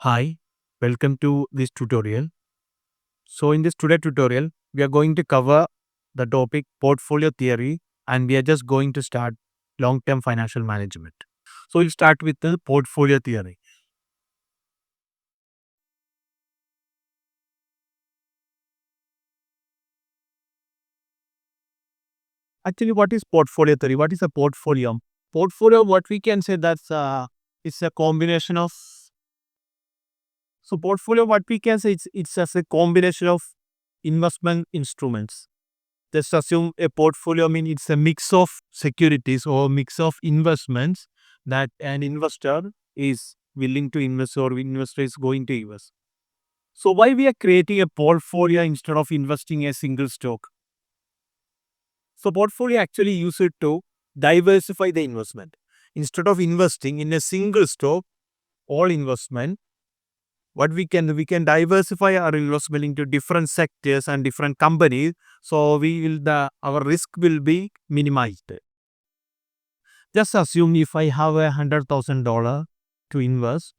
Hi, welcome to this tutorial. So in this today tutorial, we are going to cover the topic portfolio theory and we are just going to start long-term financial management. So we'll start with the portfolio theory. Actually, what is portfolio theory? What is a portfolio? Portfolio, what we can say that's it's a combination of. So portfolio, what we can say it's as a combination of investment instruments. Just assume a portfolio mean it's a mix of securities or mix of investments that an investor is willing to invest or investor is going to invest. So why we are creating a portfolio instead of investing a single stock? So portfolio actually use it to diversify the investment. Instead of investing in a single stock, all investment, what we can diversify our investment into different sectors and different companies. So we will our risk will be minimized. Just assume if I have $100,000 to invest.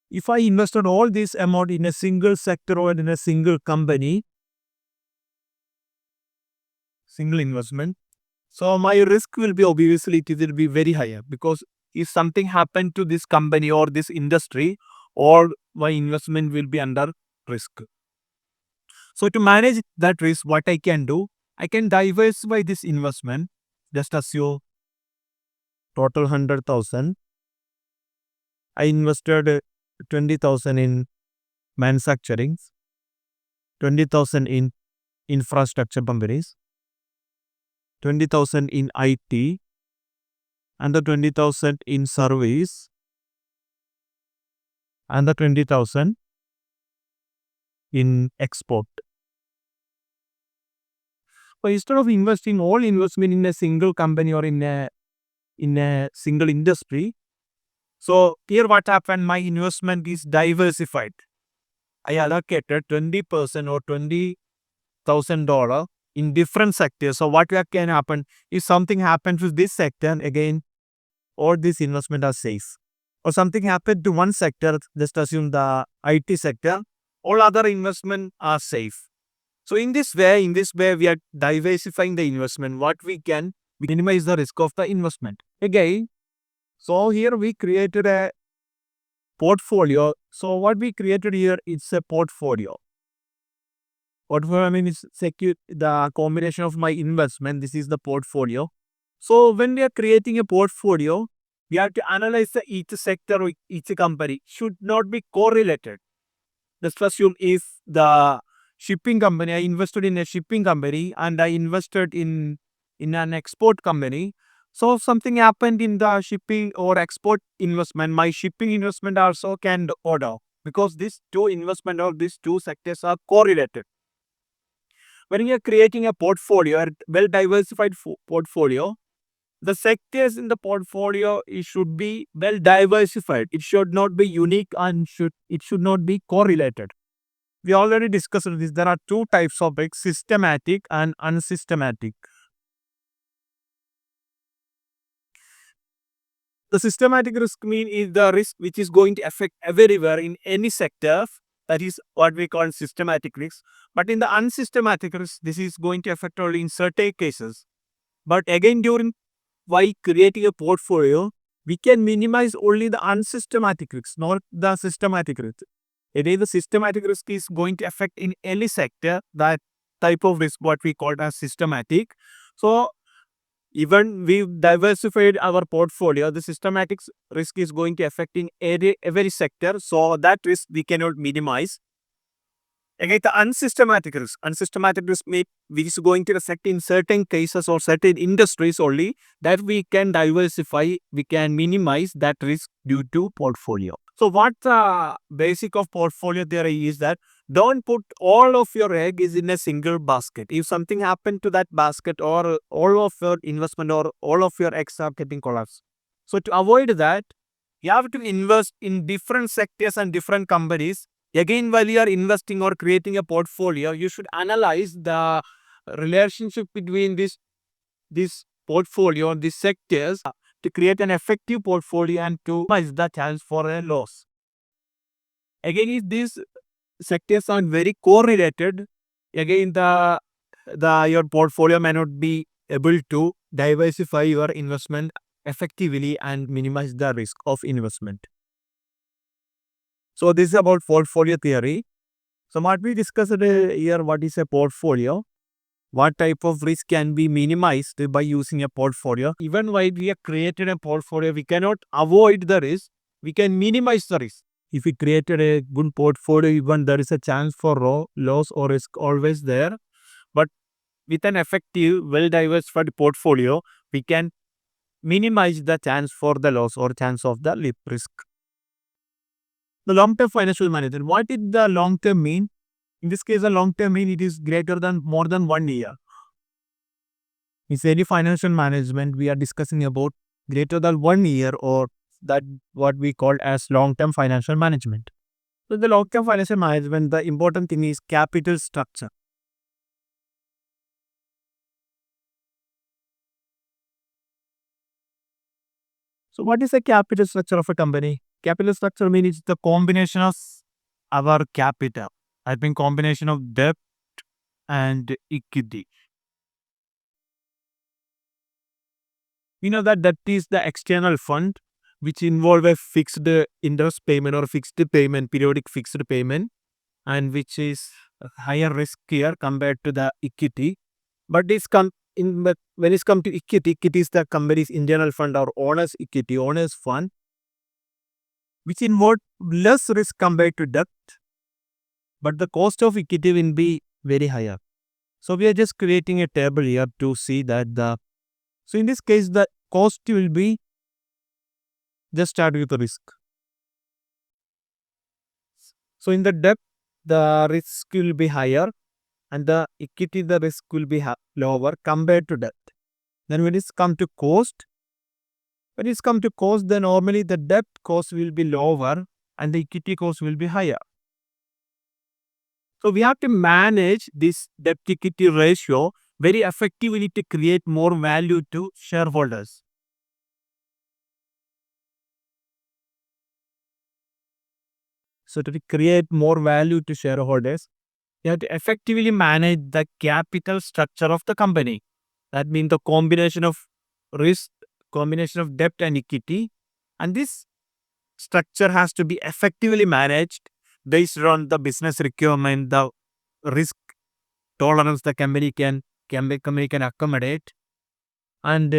If I invested all this amount in a single sector or in a single company, single investment, so my risk will be obviously it will be very higher because if something happened to this company or this industry, all my investment will be under risk. So to manage that risk, what I can do, I can diversify this investment. Just assume total 100,000. I invested 20,000 in manufacturing, 20,000 in infrastructure companies, 20,000 in IT, and the 20,000 in service, and the 20,000 in export. So instead of investing all investment in a single company or in a single industry, so here what happened, my investment is diversified. I allocated 20% or $20,000 in different sectors. So what can happen if something happens to this sector, again, all this investment are safe. Or something happened to one sector, just assume the IT sector, all other investment are safe. So in this way, we are diversifying the investment. What we can minimize the risk of the investment. Again, so here we created a portfolio. So what we created here, it's a portfolio. Portfolio, I mean, it's secure the combination of my investment. This is the portfolio. So when we are creating a portfolio, we have to analyze each sector or each company should not be correlated. Let's assume if the shipping company, I invested in a shipping company and I invested in an export company. So if something happened in the shipping or export investment, my shipping investment also can go down because these two investment or these two sectors are correlated. When you are creating a portfolio, a well diversified portfolio, the sectors in the portfolio it should be well diversified. It should not be unique and it should not be correlated. We already discussed this. There are two types of risk: systematic and unsystematic. The systematic risk mean is the risk which is going to affect everywhere in any sector. That is what we call systematic risk. But in the unsystematic risk, this is going to affect only in certain cases. But again, during by creating a portfolio, we can minimize only the unsystematic risk, not the systematic risk. Again, the systematic risk is going to affect in any sector. That type of risk, what we call as systematic. So even we diversified our portfolio, the systematic risk is going to affect in every sector. So that risk we cannot minimize. Again, the unsystematic risk may which is going to affect in certain cases or certain industries only that we can diversify, we can minimize that risk due to portfolio. So what the basic of portfolio theory is that don't put all of your eggs in a single basket. If something happened to that basket or all of your investment or all of your eggs are getting collapsed. So to avoid that, you have to invest in different sectors and different companies. Again, while you are investing or creating a portfolio, you should analyze the relationship between this portfolio, these sectors, to create an effective portfolio and to minimize the chance for a loss. Again, if these sectors are very correlated, again the your portfolio may not be able to diversify your investment effectively and minimize the risk of investment. So this is about portfolio theory. So what we discussed here, what is a portfolio? What type of risk can be minimized by using a portfolio? Even while we have created a portfolio, we cannot avoid the risk. We can minimize the risk. If we created a good portfolio, even there is a chance for loss or risk always there. But with an effective, well-diversified portfolio, we can minimize the chance for the loss or chance of the risk. The long-term financial management. What did the long-term mean? In this case, the long-term mean it is greater than more than 1 year. In any financial management, we are discussing about greater than 1 year, or that what we call as long-term financial management. So the long-term financial management, the important thing is capital structure. So what is the capital structure of a company? Capital structure means the combination of our capital. I think combination of debt and equity. We know that debt is the external fund which involve a fixed interest payment or fixed payment, periodic fixed payment, and which is higher risk here compared to the equity. But when it's come to equity is the company's internal fund or owner's fund, which involve less risk compared to debt, but the cost of equity will be very higher. So we are just creating a table here to see that so in this case the cost will be just start with the risk. So in the debt the risk will be higher and the equity the risk will be lower compared to debt. Then when it's come to cost, then normally the debt cost will be lower and the equity cost will be higher. So we have to manage this debt equity ratio very effectively to create more value to shareholders. So to create more value to shareholders, you have to effectively manage the capital structure of the company. That means the combination of risk, combination of debt and equity, and this structure has to be effectively managed based on the business requirement, the risk tolerance the company can accommodate, and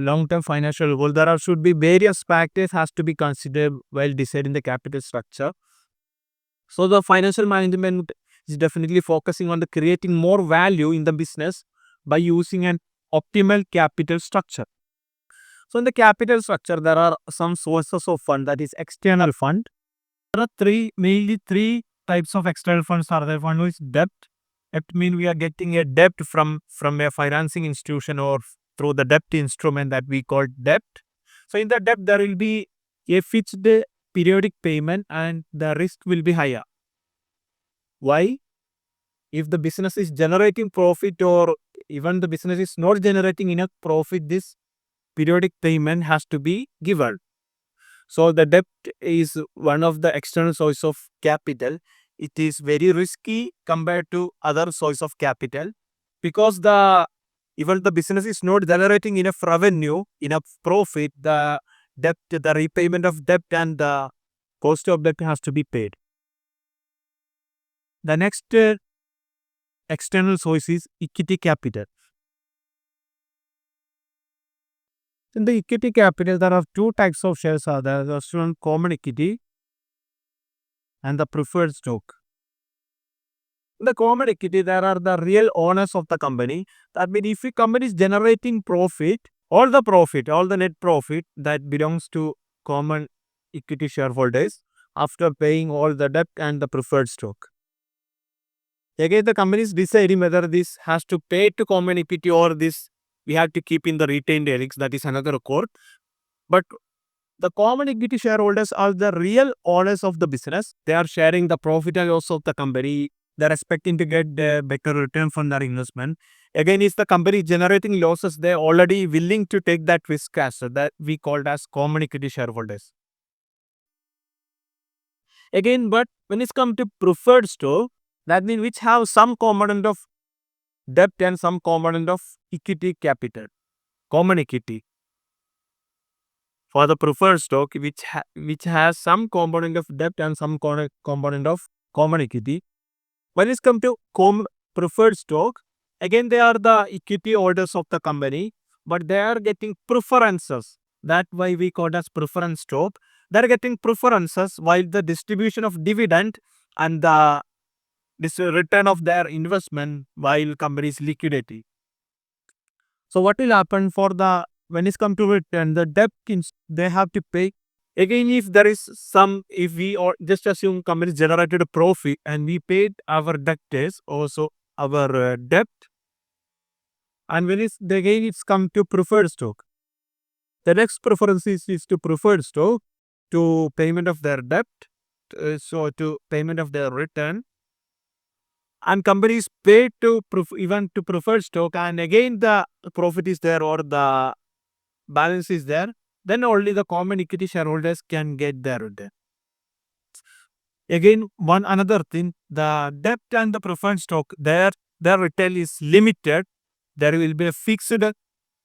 long-term financial goal. There should be various factors has to be considered while deciding the capital structure. So the financial management is definitely focusing on the creating more value in the business by using an optimal capital structure. So in the capital structure, there are some sources of fund, that is external fund. There are mainly three types of external funds are there. One is debt. It means we are getting a debt from a financing institution or through the debt instrument that we call debt. So in the debt, there will be a fixed periodic payment and the risk will be higher. Why? If the business is generating profit or even the business is not generating enough profit, this periodic payment has to be given. So the debt is one of the external source of capital. It is very risky compared to other source of capital because even the business is not generating enough revenue, enough profit, the repayment of debt and the cost of debt has to be paid. The next external source is equity capital. In the equity capital, there are two types of shares are there. There's one common equity and the preferred stock. In the common equity, there are the real owners of the company. That means if a company is generating profit, all the net profit that belongs to common equity shareholders after paying all the debt and the preferred stock. Again, the company is deciding whether this has to pay to common equity or this we have to keep in the retained earnings. That is another court. But the common equity shareholders are the real owners of the business. They are sharing the profit and loss of the company. they're expecting to get a better return from their investment. Again, if the company is generating losses, they're already willing to take that risk as that we called as common equity shareholders. Again, but when it's come to preferred stock, that means which have some component of debt and some component of equity capital, common equity. For the preferred stock, which has some component of debt and some component of common equity. When it's come to preferred stock, again they are the equity holders of the company, but they are getting preferences. That's why we call it as preference stock. They are getting preferences while the distribution of dividend and the this return of their investment while company is liquidating. So what will happen for the when it's come to return the debt they have to pay. Again, if there is some, if we or just assume company generated a profit and we paid our debtors also our debt, and when it's again it's come to preferred stock. The next preference is to preferred stock to payment of their debt, so to payment of their return, and company is paid to even to preferred stock, and again the profit is there or the balance is there, then only the common equity shareholders can get their return. Again, one another thing, the debt and the preferred stock, their return is limited. There will be a fixed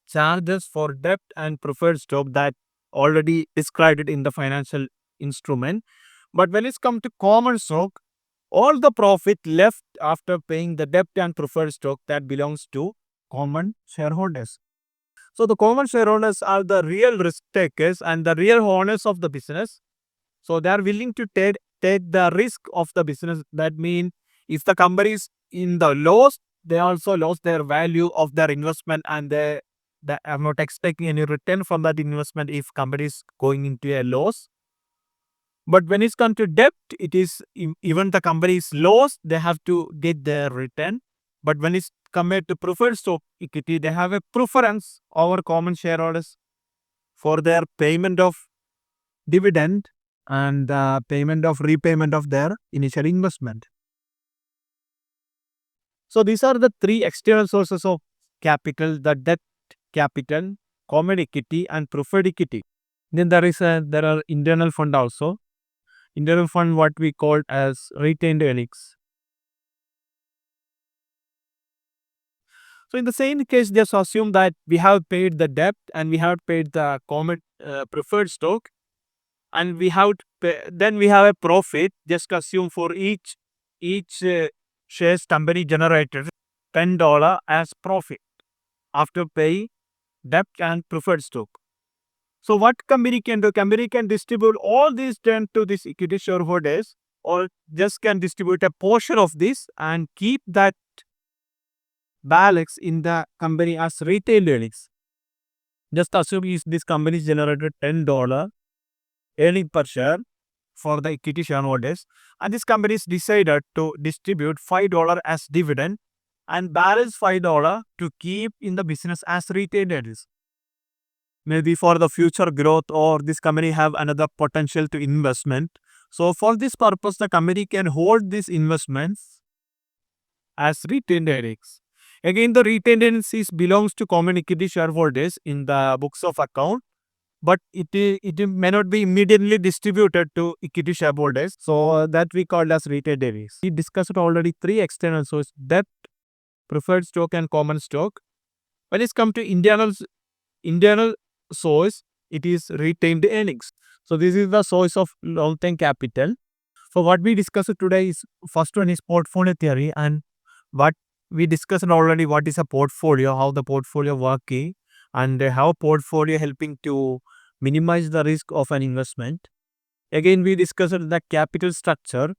charges for debt and preferred stock that already described it in the financial instrument. But when it's come to common stock, all the profit left after paying the debt and preferred stock that belongs to common shareholders. So the common shareholders are the real risk takers and the real owners of the business. So they are willing to take the risk of the business. That means if the company is in the loss, they also lost their value of their investment and they are not expecting any return from that investment if company is going into a loss. But when it's come to debt, it is even the company is lost, they have to get their return. But when it's compared to preferred stock equity, they have a preference over common shareholders for their payment of dividend and payment of repayment of their initial investment. So these are the three external sources of capital: the debt capital, common equity, and preferred equity. Then there are internal fund also. Internal fund, what we call as retained earnings. So in the same case, just assume that we have paid the debt and we have paid the common preferred stock, and we have then we have a profit. Just assume for each shares company generated $10 as profit after paying debt and preferred stock. So what company can do? Company can distribute all these 10 to these equity shareholders, or just can distribute a portion of this and keep that balance in the company as retained earnings. Just assume if this company generated $10 earning per share for the equity shareholders, and this company is decided to distribute $5 as dividend and balance $5 to keep in the business as retained earnings. Maybe for the future growth, or this company have another potential to investment. So for this purpose, the company can hold these investments as retained earnings. Again, the retained earnings belongs to common equity shareholders in the books of account, but it may not be immediately distributed to equity shareholders. So that we call as retained earnings. We discussed already three external sources: debt, preferred stock, and common stock. When it's come to internal source, it is retained earnings. So this is the source of long-term capital. So what we discussed today is, first one is portfolio theory, and what we discussed already, what is a portfolio, how the portfolio working, and how portfolio helping to minimize the risk of an investment. Again, we discussed the capital structure.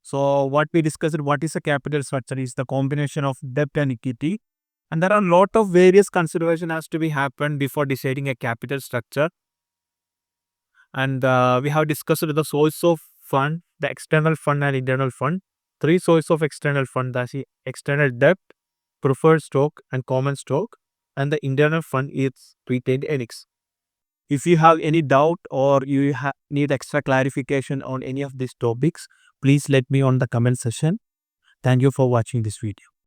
So what we discussed, what is a capital structure, is the combination of debt and equity. And there are a lot of various consideration has to be happened before deciding a capital structure. And we have discussed the source of fund, the external fund and internal fund. Three sources of external fund, that's the external debt, preferred stock, and common stock. And the internal fund is retained earnings. If you have any doubt or you need extra clarification on any of these topics, please let me on the comment section. Thank you for watching this video.